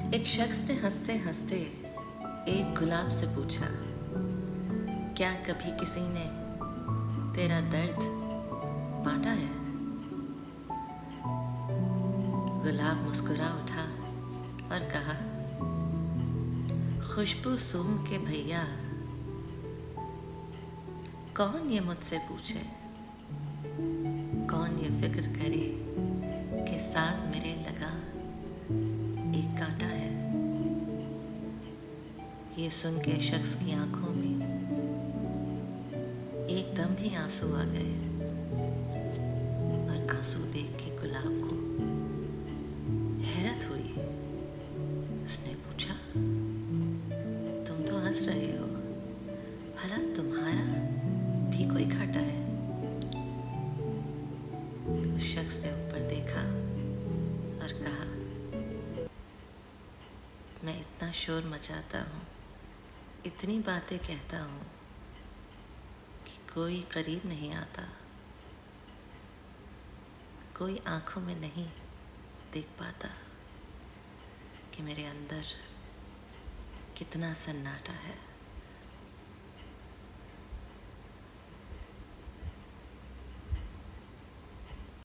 एक शख्स ने हंसते हंसते एक गुलाब से पूछा, क्या कभी किसी ने तेरा दर्द बांटा है? गुलाब मुस्कुरा उठा और कहा, खुशबू सूंघ के भैया कौन ये मुझसे पूछे, कौन ये फिक्र करे कि साथ मेरे लगा एक कांटा है। ये सुन के शख्स की आंखों में एकदम ही आंसू आ गए और आंसू देख के गुलाब को हैरत हुई। उसने पूछा, तुम तो हंस रहे हो, भला तुम्हारा भी कोई घाटा है? उस शख्स ने ऊपर देखा और कहा, मैं इतना शोर मचाता हूँ, इतनी बातें कहता हूँ कि कोई करीब नहीं आता, कोई आंखों में नहीं देख पाता कि मेरे अंदर कितना सन्नाटा है।